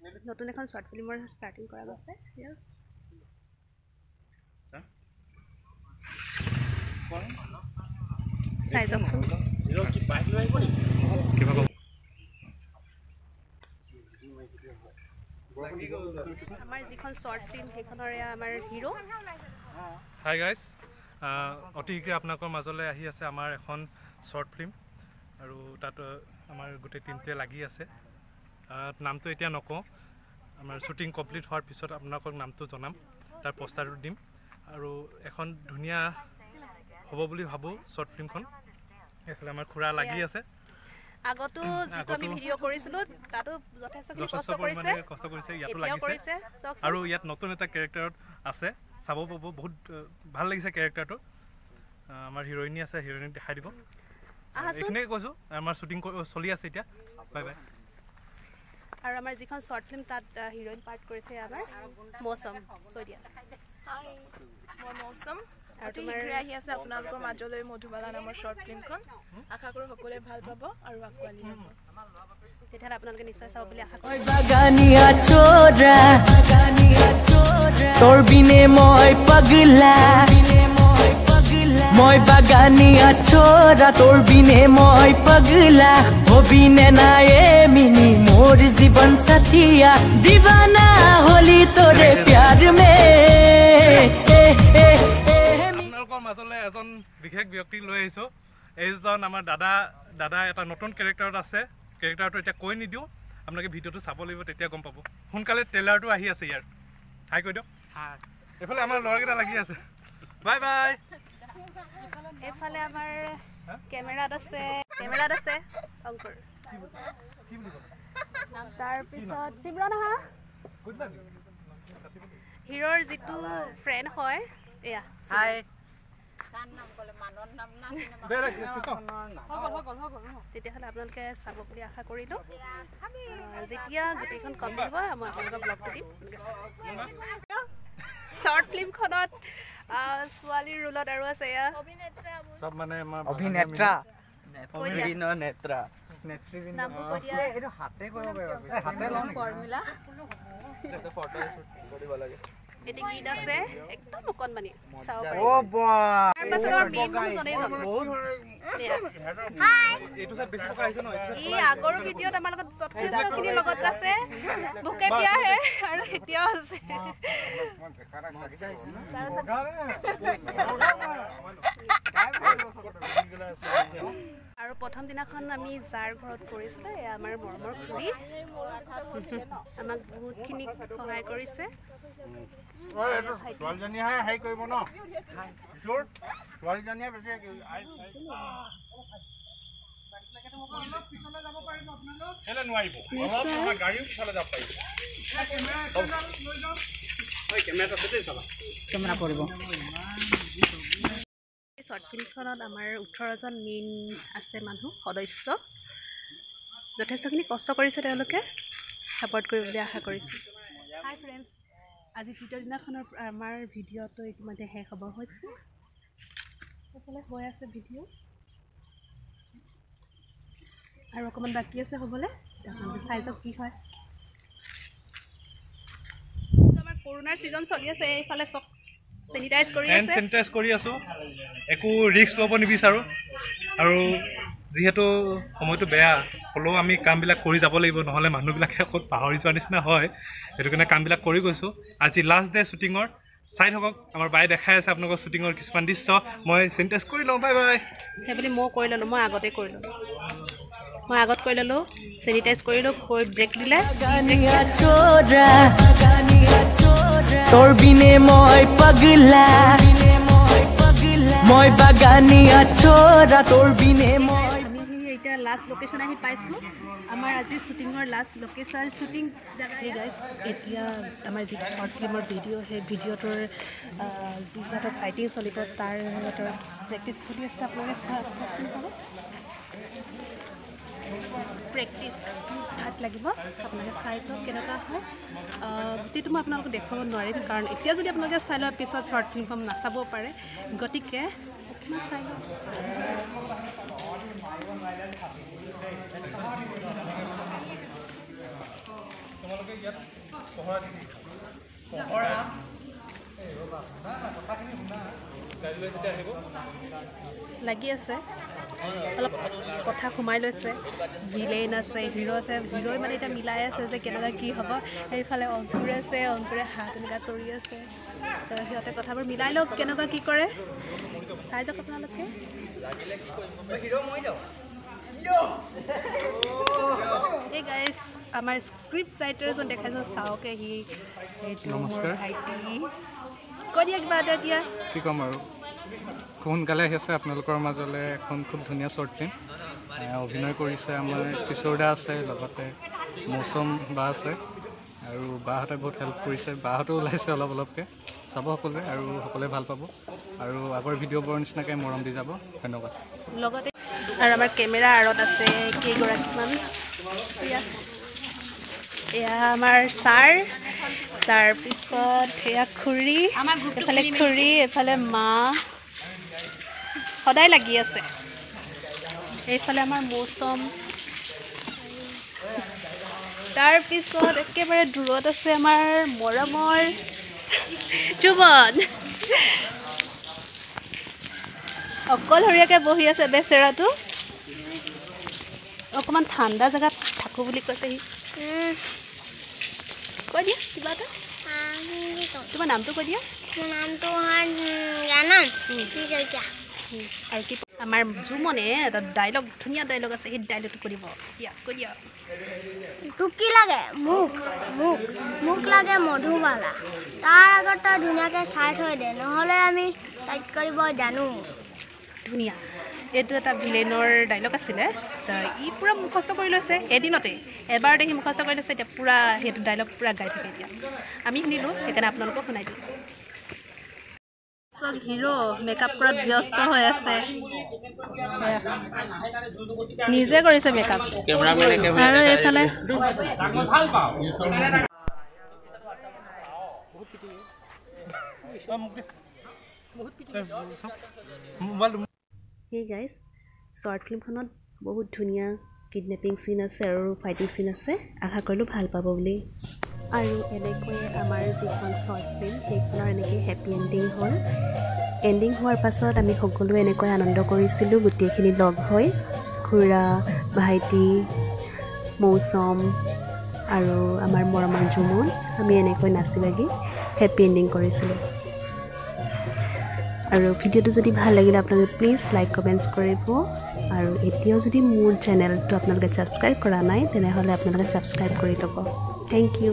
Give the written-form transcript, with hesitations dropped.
নতুন এখন short ফিল্মৰ starting কৰা গৈছে চাই যাওকচোন আমাৰ যিখন শৰ্ট ফিল্ম সেইখনৰে আমাৰ হিৰো হাই গাইজ অতি শীঘ্ৰে আপোনালোকৰ মাজলৈ আহি আছে আমাৰ এখন শৰ্ট ফিল্ম আৰু তাত আমাৰ গোটেই টিমটোৱে লাগি আছে নামটো এতিয়া নকওঁ আমাৰ শ্বুটিং কমপ্লিট হোৱাৰ পিছত আপোনালোকক নামটো জনাম তাৰ পোষ্টাৰটো দিম আৰু এখন ধুনীয়া হ'ব বুলি ভাবোঁ শৰ্ট ফিল্মখন এইফালে আমাৰ খুৰা লাগি আছে আগতো যেটো আমি ভিডিও কৰিছিলো তাতো যথেষ্টখিনি কষ্ট কৰিছে ইয়াতো লাগিছে আৰু ইয়াত নতুন এটা ক্যাৰেক্টাৰত আছে চাব পাব বহুত ভাল লাগিছে ক্যাৰেক্টাৰটো আমাৰ হিৰোইনী আছে হিৰোইনীক দেখাই দিব এইখিনি কৈছো আমাৰ শ্বুটিং চলি আছে এতিয়া বাই বাই আৰু আমাৰ যিখন শৰ্ট ফিল্ম তাত হিৰোইন পাৰ্ট কৰিছে আমাৰ মৌসম কৈ দিয়া হাই মই মৌসম আৰু তোমাৰ আহি আছে আপোনালোকৰ মাজলৈ মধুবালা নামৰ শৰ্ট ফিল্মখন আশা কৰো সকলোৱে ভাল পাব আৰু আকোৱালি ল'ব তেতিয়াহ'লে আপোনালোকে নিশ্চয় চাব বুলি আশা কৰোঁ বাগানিয়া চোৰা তোৰ বিনে মই পাগলা মই বাগানিয়া চোৰা তোৰ বিনে মই পাগলা হবিনে নায়ে মিনি মোৰ জীবন সাথিয়া দিবানা হলি তোৰে প্যাৰ মে আপোনালোকৰ মাজলৈ এজন বিশেষ ব্যক্তি লৈ আহিছো এইজন আমাৰ দাদা এটা নতুন ক্যাৰেক্টাৰত আছে ক্যাৰেক্টাৰটো এতিয়া কৈ নিদিও আপোনালোকে ভিডিঅ'টো চাব লাগিব তেতিয়া গম পাব সোনকালে ট্ৰেইলাৰটো আহি আছে ইয়াৰ হাই কৈ দিয়ক হাই এইফালে আমাৰ ল'ৰাকেইটা লাগি আছে বাই বাই এইফালে আমাৰ কেমেৰাত আছে অংকুৰ তাৰপিছত চিমৰন আহা হিৰোৰ যিটো ফ্ৰেণ্ড হয় এয়া হাই তেতিয়াহ'লে আপোনালোকে চাব বুলি আশা কৰিলোঁ যেতিয়া গোটেইখন কমপ্লিট হ'ব মই আপোনালোকৰ ব্লগটো দিম শৰ্ট ফিল্মখনত ছোৱালীৰ ৰোলত আৰু আছে এয়া সব মানে অভিনেত্ৰা নামটো কৈ দিয়া এইটো হাতে কৰিব পাৰিব হাতে লওঁ ফৰ্মুলা এটা ফটো শুট কৰিব লাগে এটি গীত আছে একদম অকণমানি চাব ও বাহ তাৰপাছত আমাৰ মেইন মানুহজনেই জানো এইটো সাইড বেছি টকা আহিছে ন ই আগৰ ভিডিঅ'ত আমাৰ লগত যথেষ্টখিনি লগত আছে বুকে দিয়াহে আৰু এতিয়াও আছে আৰু প্ৰথম দিনাখন আমি যাৰ ঘৰত কৰিছিলোঁ এয়া আমাৰ মৰমৰ খুৰী আমাক বহুতখিনি সহায় কৰিছে ছোৱালীজনীয়ে হাই কৰিব ন ছোৱালীজনীয়ে বেছি শৰ্ট ফিল্মখনত আমাৰ 18জন মেইন আছে মানুহ সদস্য যথেষ্টখিনি কষ্ট কৰিছে তেওঁলোকে ছাপোৰ্ট কৰিব বুলি আশা কৰিছোঁ হাই ফ্ৰেণ্ডছ আজি তৃতীয় দিনাখনৰ আমাৰ ভিডিঅ'টো ইতিমধ্যে শেষ হ'ব হৈছে সেইফালে হৈ আছে ভিডিঅ' আৰু অকণমান বাকী আছে হ'বলৈ আপোনালোকে চাই যাওক কি হয় আমাৰ কৰোণাৰ ছিজন চলি আছে এইফালে চব চেনিটাইজ কৰি আছো একো ৰিস্ক ল'ব নিবিচাৰোঁ আৰু যিহেতু সময়টো বেয়া হ'লেও আমি কামবিলাক কৰি যাব লাগিব নহ'লে মানুহবিলাকে ক'ত পাহৰি যোৱাৰ নিচিনা হয় সেইটো কাৰণে কামবিলাক কৰি গৈছোঁ আজি লাষ্ট ডে শ্বুটিঙৰ চাই থাকক আমাৰ বাই দেখাই আছে আপোনালোকৰ শ্বুটিঙৰ কিছুমান দৃশ্য মই চেনিটাইজ কৰি লওঁ বাই বাই সেইবুলি মই কৰি ল'লোঁ মই আগত কৰি ল'লোঁ চেনিটাইজ কৰিলোঁ কৈ ব্ৰেক দিলে তোৰ বিনে মই পাগলা মই বাগানিয়া চোৰা তোৰ বিনে মই এতিয়া লাষ্ট লোকেশ্যন আহি পাইছোঁ আমাৰ আজি শ্বুটিঙৰ লাষ্ট লোকেশ্যন শ্বুটিং জেগা গাইজ এতিয়া আমাৰ যিটো শৰ্ট ফিল্মৰ ভিডিঅ' সেই ভিডিঅ'টোৰ যিহেতু ফাইটিং চলিব তাৰ সিহঁতৰ প্ৰেক্টিচ চলি আছে আপোনালোকে চাওকচোন প্ৰেক্টিচ ঠাত লাগিব আপোনালোকে চাই চাওক কেনেকুৱা হয় গোটেইটো মই আপোনালোকক দেখুৱাব নোৱাৰিম কাৰণ এতিয়া যদি আপোনালোকে চাই লোৱাৰ পিছত শৰ্ট ফিল্মখন নাচাব পাৰে গতিকে অকণমান চাই লওক তোমালোকে আপোনালোকে ইয়াত পহৰা দি দিয়ে পহৰা এই ৰবা না কথাখিনি শুনা গাড়ী লৈ যেতিয়া আহিব লাগি আছে অলপ কথা সোমাই লৈছে ভিলেইন আছে হিৰো আছে হিৰোই মানে এতিয়া মিলাই আছে যে কেনেকুৱা কি হ'ব সেইফালে অংকুৰ আছে অংকুৰে হাত এনেকুৱা কৰি আছে তো সিহঁতে কথাবোৰ মিলাই লওক কেনেকুৱা কি কৰে চাই যাওক আপোনালোকে এই গাইজ আমাৰ স্ক্ৰিপ্ট ৰাইটাৰজন দেখাইছোঁ চাওকে সি এইটো মোৰ ভাইটি কৈ দিয়া কিবা এটা এতিয়া কি ক'ম আৰু সোনকালে আহি আছে আপোনালোকৰ মাজলৈ এখন খুব ধুনীয়া শ্বৰ্ট ফিল্ম অভিনয় কৰিছে আমাৰ কিশোৰ দা আছে লগতে মৌচম বা আছে আৰু বাহঁতে বহুত হেল্প কৰিছে বাহঁতো ওলাইছে অলপ অলপকৈ চাব সকলোৱে আৰু সকলোৱে ভাল পাব আৰু আগৰ ভিডিঅ'বোৰৰ নিচিনাকৈ মৰম দি যাব ধন্যবাদ লগতে আৰু আমাৰ কেমেৰা আঁৰত আছে কেইগৰাকীমান এয়া আমাৰ ছাৰ তাৰপিছত এয়া খুৰী এফালে খুৰী এফালে মা সদায় লাগি আছে এইফালে আমাৰ মৌচম তাৰপিছত একেবাৰে দূৰত আছে আমাৰ মৰমৰ জুমন অকলশৰীয়াকৈ বহি আছে বেচেৰাটো অকণমান ঠাণ্ডা জেগাত থাকোঁ বুলি কৈছে সি কৈ দিয়া কিবা এটা তোমাৰ নামটো কৈ দিয়া নামটো জানান আৰু কি আমাৰ জুমনে এটা ডাইলগ ধুনীয়া ডাইলগ আছে সেই ডাইলগটো কৰিব দিয়া কৈ দিয়া তোক কি লাগে মোক মোক মোক লাগে মধুবালা তাৰ আগত তই ধুনীয়াকৈ চাই থৈ দে নহ'লে আমি টাইট কৰিব জানো ধুনীয়া এইটো এটা ভিলেইনৰ ডাইলগ আছিলে তো ই পূৰা মুখস্থ কৰি লৈছে এদিনতে এবাৰতে সি মুখস্থ কৰি লৈছে এতিয়া পূৰা সেইটো ডাইলগ পূৰা গাই থাকে এতিয়া আমি শুনিলোঁ সেইকাৰণে আপোনালোকক শুনাই দিওঁ হিৰো মেকআপ কৰাত ব্যস্ত হৈ আছে নিজে কৰিছে মেকআপ আৰু এইফালে সেই গাইজ শ্বৰ্ট ফিল্মখনত বহুত ধুনীয়া কিডনেপিং চিন আছে আৰু ফাইটিং চিন আছে আশা কৰিলোঁ ভাল পাব বুলি আৰু এনেকৈয়ে আমাৰ যিখন শ্বৰ্ট ফিল্ম সেইখনৰ এনেকৈ হেপী এণ্ডিং হ'ল এণ্ডিং হোৱাৰ পাছত আমি সকলোৱে এনেকৈ আনন্দ কৰিছিলোঁ গোটেইখিনি লগ হৈ খুৰা ভাইটি মৌচম আৰু আমাৰ মৰমৰ জুমন আমি এনেকৈ নাচি বাগি হেপী এণ্ডিং কৰিছিলোঁ আৰু ভিডিঅ'টো যদি ভাল লাগিলে আপোনালোকে প্লিজ লাইক কমেণ্টছ কৰিব আৰু এতিয়াও যদি মোৰ চেনেলটো আপোনালোকে ছাবস্ক্ৰাইব কৰা নাই তেনেহ'লে আপোনালোকে ছাবস্ক্ৰাইব কৰি ল'ব থেংক ইউ